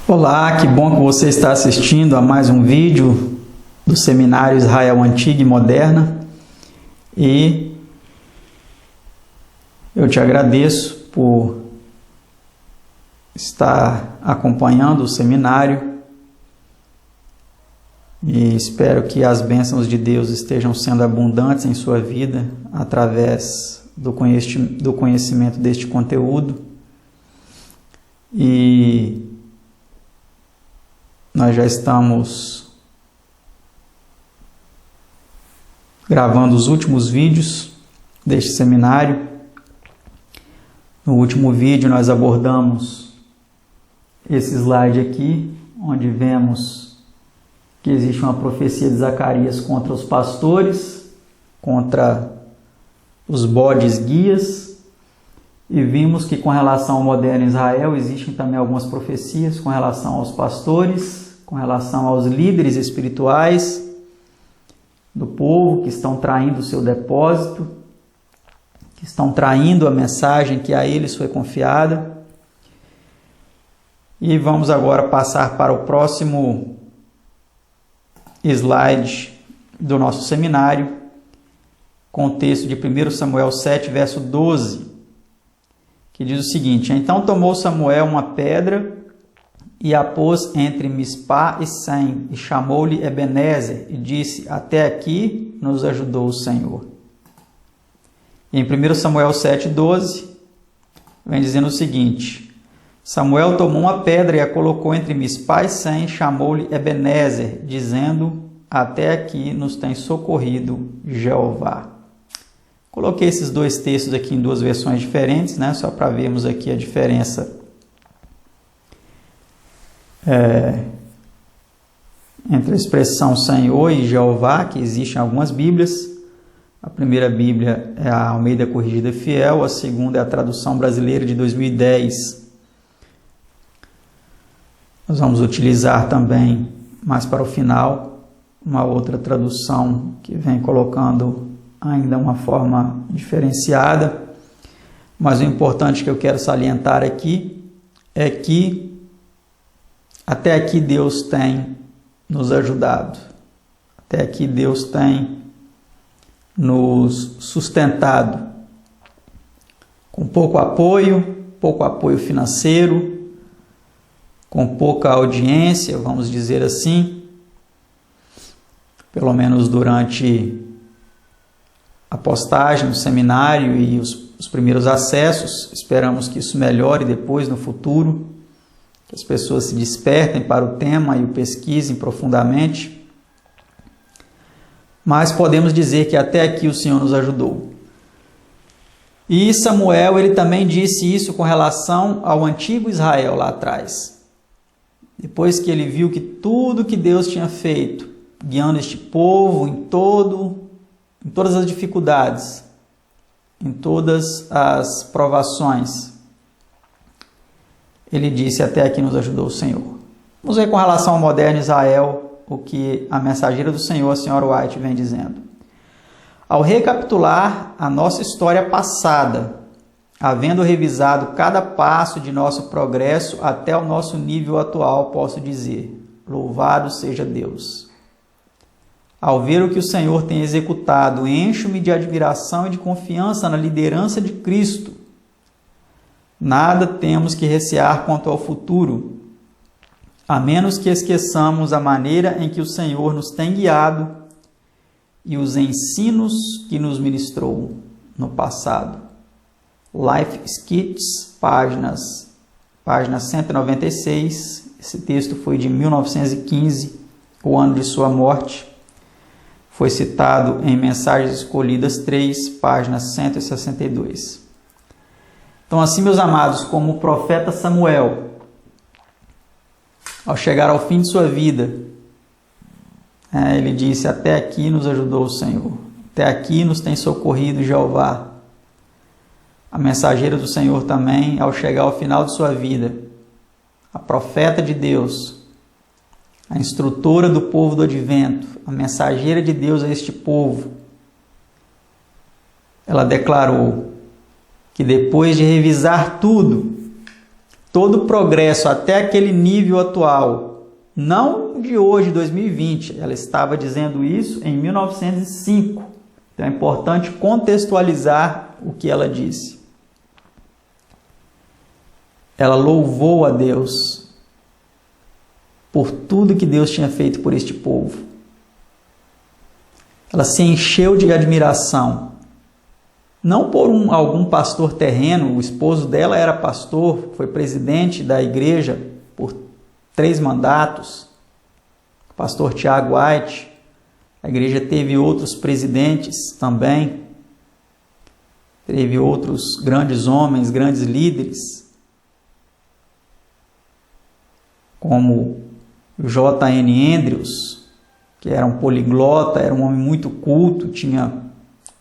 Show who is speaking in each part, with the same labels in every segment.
Speaker 1: Olá, que bom que você está assistindo a mais um vídeo do Seminário Israel Antiga e Moderna, e eu te agradeço por estar acompanhando o seminário e espero que as bênçãos de Deus estejam sendo abundantes em sua vida através do conhecimento deste conteúdo. E nós já estamos gravando os últimos vídeos deste seminário. No último vídeo nós abordamos esse slide aqui, onde vemos que existe uma profecia de Zacarias contra os pastores, contra os bodes guias, e vimos que com relação ao moderno Israel existem também algumas profecias com relação aos pastores, com relação aos líderes espirituais do povo que estão traindo o seu depósito, que estão traindo a mensagem que a eles foi confiada. E vamos agora passar para o próximo slide do nosso seminário, com o texto de 1 Samuel 7, verso 12, que diz o seguinte: Então tomou Samuel uma pedra e a pôs entre Mispá e Sem, e chamou-lhe Ebenezer, e disse: Até aqui nos ajudou o Senhor. E em 1 Samuel 7,12, vem dizendo o seguinte: Samuel tomou uma pedra e a colocou entre Mispá e Sem, e chamou-lhe Ebenezer, dizendo: Até aqui nos tem socorrido Jeová. Coloquei esses dois textos aqui em duas versões diferentes, né? Só para vermos aqui a diferença entre a expressão Senhor e Jeová, que existe em algumas Bíblias. A primeira Bíblia é a Almeida Corrigida Fiel, a segunda é a tradução brasileira de 2010. Nós vamos utilizar também, mais para o final, uma outra tradução que vem colocando ainda uma forma diferenciada. Mas o importante que eu quero salientar aqui é que até aqui Deus tem nos ajudado. Até aqui Deus tem nos sustentado com pouco apoio financeiro, com pouca audiência, vamos dizer assim, pelo menos durante a postagem do seminário e os primeiros acessos. Esperamos que isso melhore depois no futuro, que as pessoas se despertem para o tema e o pesquisem profundamente. Mas podemos dizer que até aqui o Senhor nos ajudou. E Samuel, ele também disse isso com relação ao antigo Israel lá atrás. Depois que ele viu que tudo que Deus tinha feito, guiando este povo em todas as dificuldades, em todas as provações, ele disse: até aqui nos ajudou o Senhor. Vamos ver com relação ao moderno Israel o que a mensageira do Senhor, a senhora White, vem dizendo. Ao recapitular a nossa história passada, havendo revisado cada passo de nosso progresso até o nosso nível atual, posso dizer: louvado seja Deus. Ao ver o que o Senhor tem executado, encho-me de admiração e de confiança na liderança de Cristo. Nada temos que recear quanto ao futuro, a menos que esqueçamos a maneira em que o Senhor nos tem guiado e os ensinos que nos ministrou no passado. Life Skits, página 196. Esse texto foi de 1915, o ano de sua morte. Foi citado em Mensagens Escolhidas 3, página 162. Então, assim, meus amados, como o profeta Samuel, ao chegar ao fim de sua vida, ele disse: até aqui nos ajudou o Senhor, até aqui nos tem socorrido Jeová. A mensageira do Senhor também, ao chegar ao final de sua vida, a profeta de Deus, a instrutora do povo do advento, a mensageira de Deus a este povo, ela declarou que depois de revisar tudo, todo o progresso até aquele nível atual, não de hoje, 2020, ela estava dizendo isso em 1905. Então é importante contextualizar o que ela disse. Ela louvou a Deus por tudo que Deus tinha feito por este povo. Ela se encheu de admiração, não por algum pastor terreno. O esposo dela era pastor, foi presidente da igreja por 3 mandatos, o pastor Tiago White. A igreja teve outros presidentes também, teve outros grandes homens, grandes líderes, como J.N. Andrews, que era um poliglota, era um homem muito culto, tinha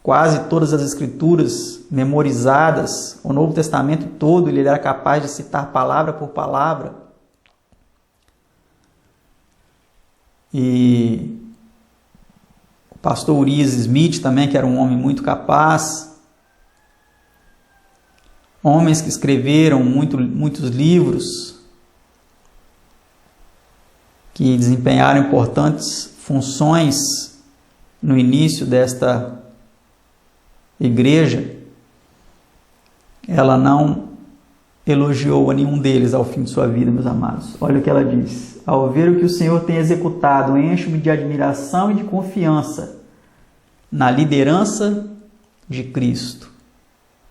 Speaker 1: quase todas as escrituras memorizadas, o Novo Testamento todo, ele era capaz de citar palavra por palavra. E o pastor Urias Smith também, que era um homem muito capaz. Homens que escreveram muitos livros, que desempenharam importantes funções no início desta igreja. Ela não elogiou a nenhum deles ao fim de sua vida, meus amados. Olha o que ela diz: ao ver o que o Senhor tem executado, encho-me de admiração e de confiança na liderança de Cristo.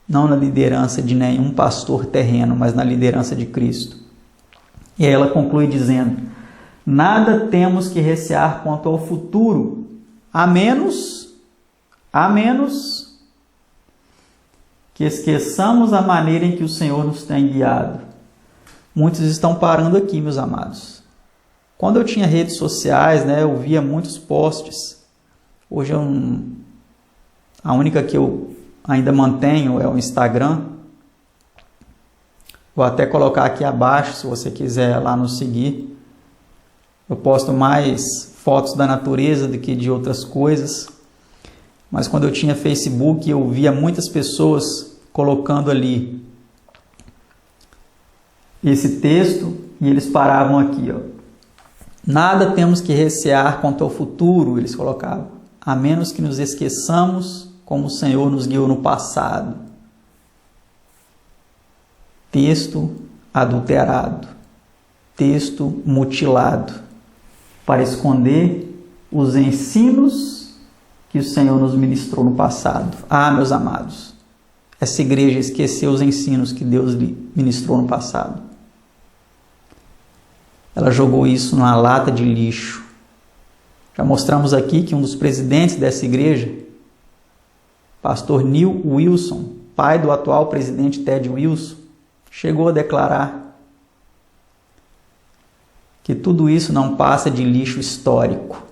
Speaker 1: Não na liderança de nenhum pastor terreno, mas na liderança de Cristo. E aí ela conclui dizendo: nada temos que recear quanto ao futuro, a menos que esqueçamos a maneira em que o Senhor nos tem guiado. Muitos estão parando aqui, meus amados. Quando eu tinha redes sociais, eu via muitos posts. Hoje a única que eu ainda mantenho é o Instagram. Vou até colocar aqui abaixo, se você quiser lá nos seguir. Eu posto mais fotos da natureza do que de outras coisas. Mas quando eu tinha Facebook, eu via muitas pessoas colocando ali esse texto e eles paravam aqui, ó. Nada temos que recear quanto ao futuro, eles colocavam, a menos que nos esqueçamos como o Senhor nos guiou no passado. Texto adulterado, texto mutilado, para esconder os ensinos que o Senhor nos ministrou no passado. Ah, meus amados, essa igreja esqueceu os ensinos que Deus lhe ministrou no passado. Ela jogou isso numa lata de lixo. Já mostramos aqui que um dos presidentes dessa igreja, pastor Neil Wilson, pai do atual presidente Ted Wilson, chegou a declarar que tudo isso não passa de lixo histórico.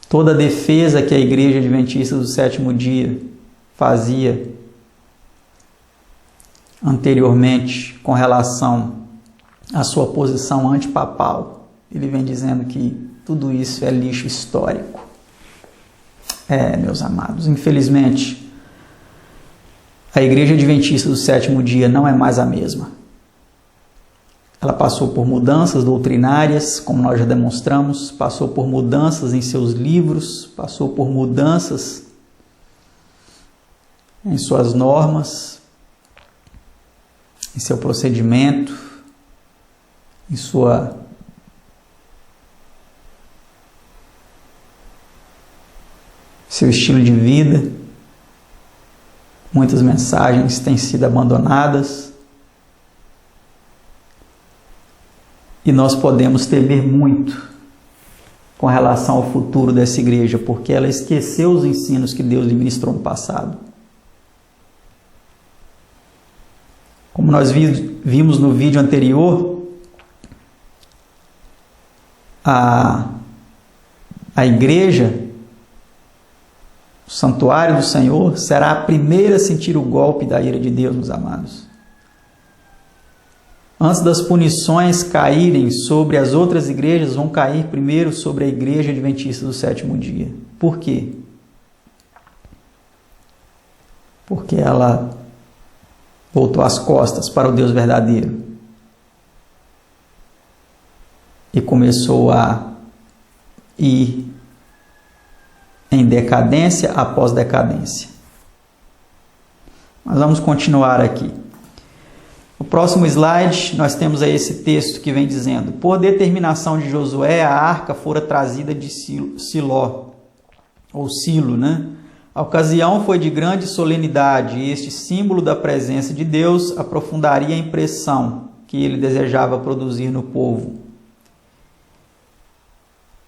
Speaker 1: Toda a defesa que a Igreja Adventista do Sétimo Dia fazia anteriormente com relação à sua posição antipapal, ele vem dizendo que tudo isso é lixo histórico. Meus amados, infelizmente, a Igreja Adventista do Sétimo Dia não é mais a mesma. Ela passou por mudanças doutrinárias, como nós já demonstramos, passou por mudanças em seus livros, passou por mudanças em suas normas, em seu procedimento, em seu estilo de vida. Muitas mensagens têm sido abandonadas. E nós podemos temer muito com relação ao futuro dessa igreja, porque ela esqueceu os ensinos que Deus lhe ministrou no passado. Como nós vimos no vídeo anterior, a igreja, o santuário do Senhor, será a primeira a sentir o golpe da ira de Deus, meus amados. Antes das punições caírem sobre as outras igrejas, vão cair primeiro sobre a Igreja Adventista do Sétimo Dia. Por quê? Porque ela voltou as costas para o Deus verdadeiro e começou a ir em decadência após decadência. Mas vamos continuar aqui. No próximo slide, nós temos aí esse texto que vem dizendo: por determinação de Josué, a arca fora trazida de Siló, ou Silo, né? A ocasião foi de grande solenidade, e este símbolo da presença de Deus aprofundaria a impressão que ele desejava produzir no povo.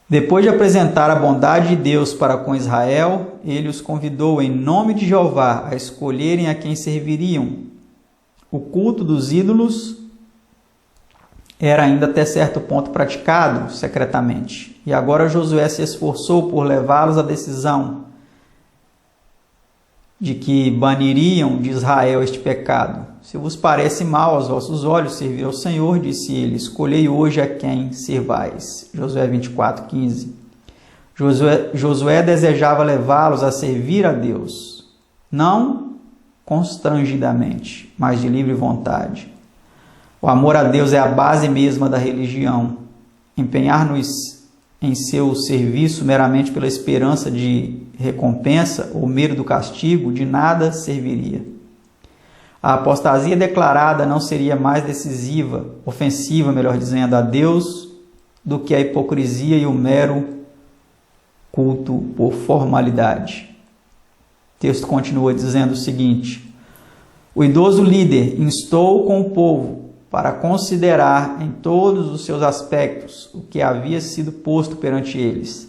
Speaker 1: Depois de apresentar a bondade de Deus para com Israel, ele os convidou em nome de Jeová a escolherem a quem serviriam. O culto dos ídolos era ainda até certo ponto praticado secretamente, e agora Josué se esforçou por levá-los à decisão de que baniriam de Israel este pecado. Se vos parece mal aos vossos olhos servir ao Senhor, disse ele, escolhei hoje a quem servais. Josué 24:15. Josué desejava levá-los a servir a Deus, não constrangidamente, mas de livre vontade. O amor a Deus é a base mesma da religião. Empenhar-nos em seu serviço meramente pela esperança de recompensa ou medo do castigo, de nada serviria. A apostasia declarada não seria mais decisiva, ofensiva, melhor dizendo, a Deus, do que a hipocrisia e o mero culto por formalidade. O texto continua dizendo o seguinte: o idoso líder instou com o povo para considerar em todos os seus aspectos o que havia sido posto perante eles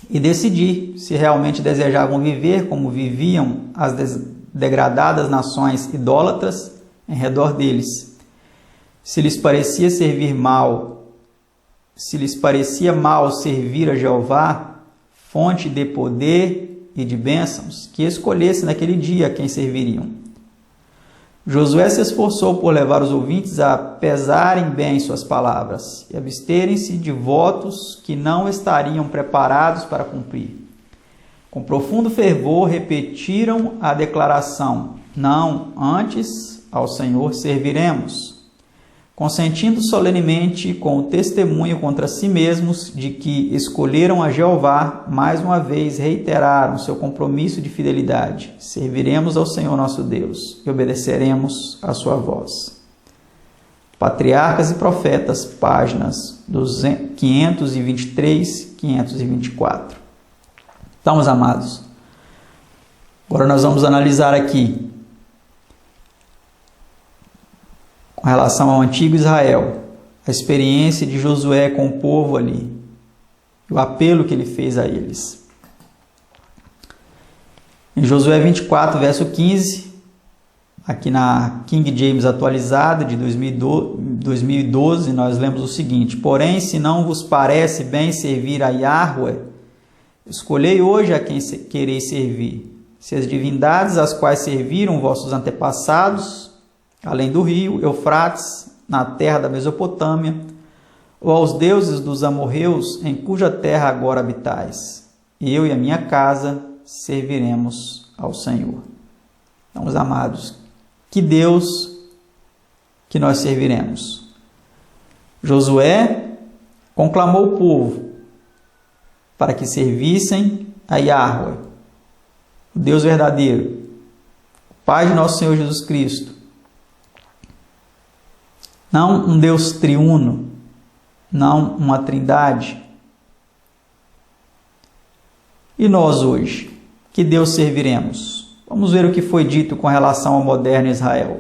Speaker 1: e decidir se realmente desejavam viver como viviam as degradadas nações idólatras em redor deles. Se lhes parecia mal servir a Jeová, fonte de poder e de bênçãos, que escolhesse naquele dia quem serviriam. Josué se esforçou por levar os ouvintes a pesarem bem suas palavras e absterem-se de votos que não estariam preparados para cumprir. Com profundo fervor repetiram a declaração: não, antes ao Senhor serviremos, consentindo solenemente com o testemunho contra si mesmos de que escolheram a Jeová, mais uma vez reiteraram seu compromisso de fidelidade. Serviremos ao Senhor nosso Deus e obedeceremos à sua voz. Patriarcas e Profetas, páginas 523, 524. Então, meus amados, agora nós vamos analisar aqui com relação ao antigo Israel, a experiência de Josué com o povo ali, o apelo que ele fez a eles. Em Josué 24, verso 15, aqui na King James atualizada de 2012, nós lemos o seguinte: porém, se não vos parece bem servir a Yahweh, escolhei hoje a quem quereis servir, se as divindades às quais serviram vossos antepassados, além do rio Eufrates, na terra da Mesopotâmia, ou aos deuses dos amorreus, em cuja terra agora habitais. Eu e a minha casa serviremos ao Senhor. Então, meus amados, que Deus que nós serviremos? Josué conclamou o povo para que servissem a Yahweh, o Deus verdadeiro, Pai de nosso Senhor Jesus Cristo. Não um Deus triuno, não uma trindade. E nós hoje, que Deus serviremos? Vamos ver o que foi dito com relação ao moderno Israel.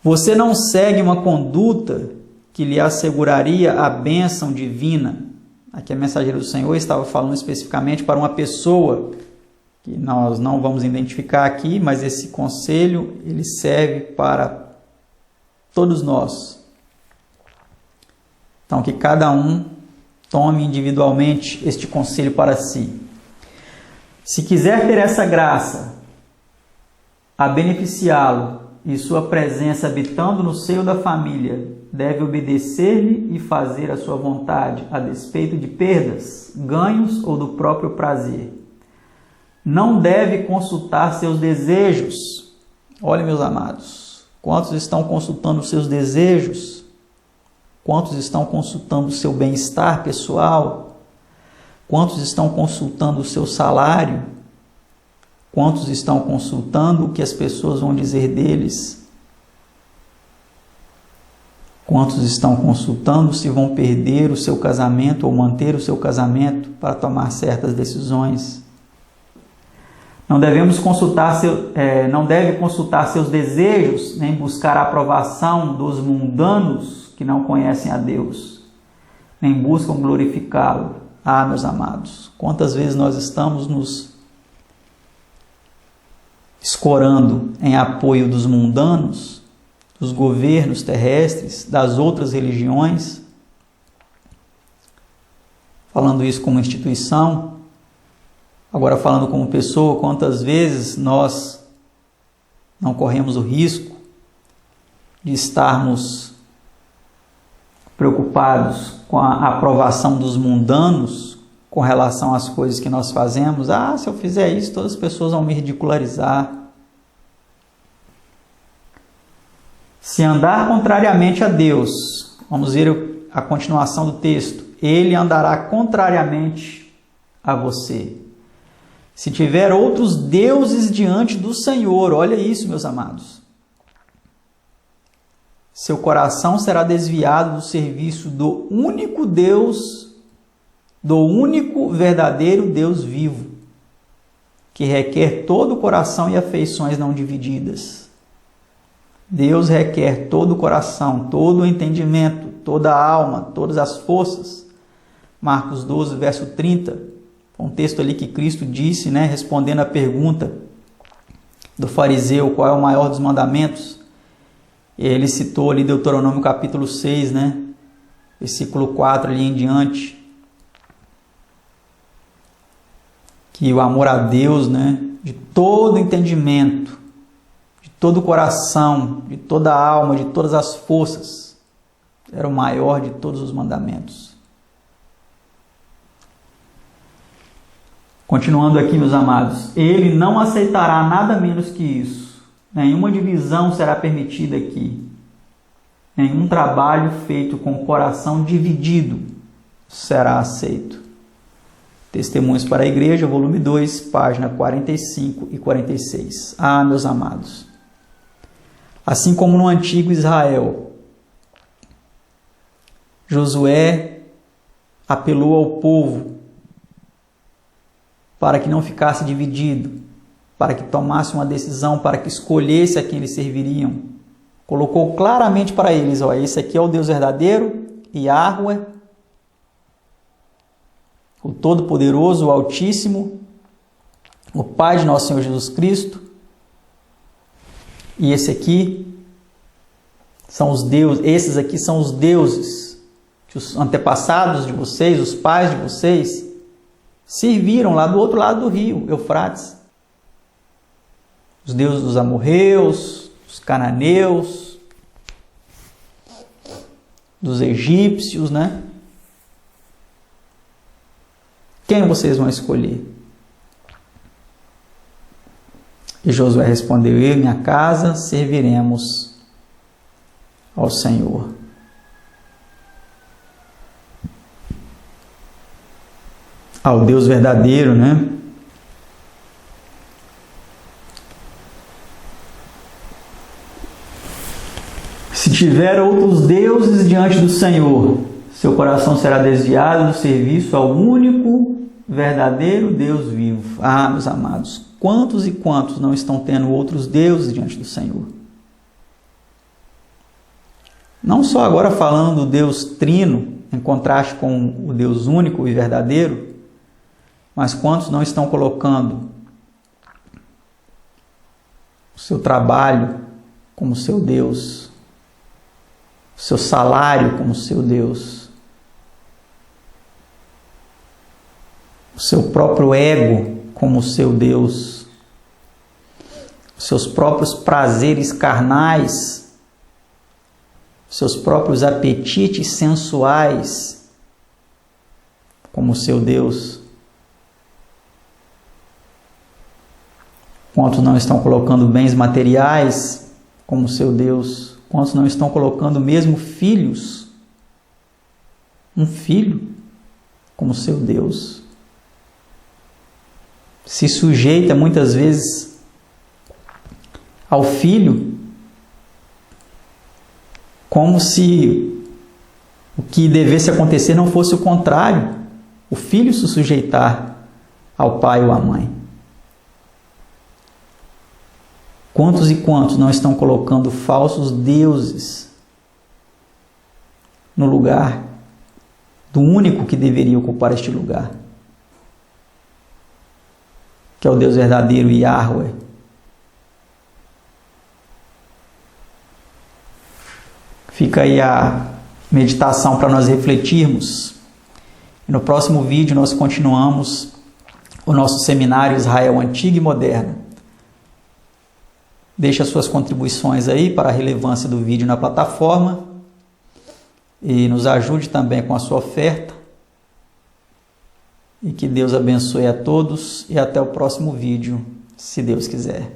Speaker 1: Você não segue uma conduta que lhe asseguraria a bênção divina. Aqui a mensageira do Senhor estava falando especificamente para uma pessoa que nós não vamos identificar aqui, mas esse conselho ele serve para todos nós. Então, que cada um tome individualmente este conselho para si. Se quiser ter essa graça a beneficiá-lo e sua presença habitando no seio da família, deve obedecer-lhe e fazer a sua vontade, a despeito de perdas, ganhos ou do próprio prazer. Não deve consultar seus desejos, Olha, meus amados, quantos estão consultando os seus desejos? Quantos estão consultando o seu bem-estar pessoal? Quantos estão consultando o seu salário? Quantos estão consultando o que as pessoas vão dizer deles? Quantos estão consultando se vão perder o seu casamento ou manter o seu casamento para tomar certas decisões? Não deve consultar seus desejos, nem buscar a aprovação dos mundanos que não conhecem a Deus, nem buscam glorificá-lo. Ah, meus amados, quantas vezes nós estamos nos escorando em apoio dos mundanos, dos governos terrestres, das outras religiões, falando isso como instituição. Agora, falando como pessoa, quantas vezes nós não corremos o risco de estarmos preocupados com a aprovação dos mundanos com relação às coisas que nós fazemos? Ah, se eu fizer isso, todas as pessoas vão me ridicularizar. Se andar contrariamente a Deus, vamos ver a continuação do texto, ele andará contrariamente a você. Se tiver outros deuses diante do Senhor, olha isso, meus amados. Seu coração será desviado do serviço do único Deus, do único verdadeiro Deus vivo, que requer todo o coração e afeições não divididas. Deus requer todo o coração, todo o entendimento, toda a alma, todas as forças. Marcos 12, verso 30. Um texto ali que Cristo disse, respondendo à pergunta do fariseu, qual é o maior dos mandamentos? Ele citou ali Deuteronômio capítulo 6, versículo 4 ali em diante, que o amor a Deus, de todo entendimento, de todo o coração, de toda a alma, de todas as forças, era o maior de todos os mandamentos. Continuando aqui, meus amados, ele não aceitará nada menos que isso. Nenhuma divisão será permitida aqui. Nenhum trabalho feito com o coração dividido será aceito. Testemunhos para a Igreja, volume 2, página 45 e 46. Ah, meus amados, assim como no antigo Israel, Josué apelou ao povo para que não ficasse dividido, para que tomasse uma decisão, para que escolhesse a quem eles serviriam. Colocou claramente para eles, esse aqui é o Deus verdadeiro, Yahweh, o Todo-Poderoso, o Altíssimo, o Pai de nosso Senhor Jesus Cristo, e esses aqui são os deuses que os antepassados de vocês, os pais de vocês, serviram lá do outro lado do rio Eufrates. Os deuses dos amorreus, dos cananeus, dos egípcios, Quem vocês vão escolher? E Josué respondeu, eu e minha casa serviremos ao Senhor. Ao Deus verdadeiro, Se tiver outros deuses diante do Senhor, seu coração será desviado do serviço ao único verdadeiro Deus vivo. Ah, meus amados, quantos e quantos não estão tendo outros deuses diante do Senhor? Não só agora falando do Deus trino, em contraste com o Deus único e verdadeiro, mas quantos não estão colocando o seu trabalho como seu Deus, o seu salário como seu Deus, o seu próprio ego como seu Deus, os seus próprios prazeres carnais, os seus próprios apetites sensuais como seu Deus? Quantos não estão colocando bens materiais como seu Deus? Quantos não estão colocando mesmo filhos, um filho, como seu Deus? Se sujeita muitas vezes ao filho como se o que devesse acontecer não fosse o contrário, o filho se sujeitar ao pai ou à mãe. Quantos e quantos não estão colocando falsos deuses no lugar do único que deveria ocupar este lugar, que é o Deus verdadeiro, Yahweh? Fica aí a meditação para nós refletirmos. E no próximo vídeo nós continuamos o nosso seminário Israel Antigo e Moderno. Deixe as suas contribuições aí para a relevância do vídeo na plataforma e nos ajude também com a sua oferta. E que Deus abençoe a todos e até o próximo vídeo, se Deus quiser.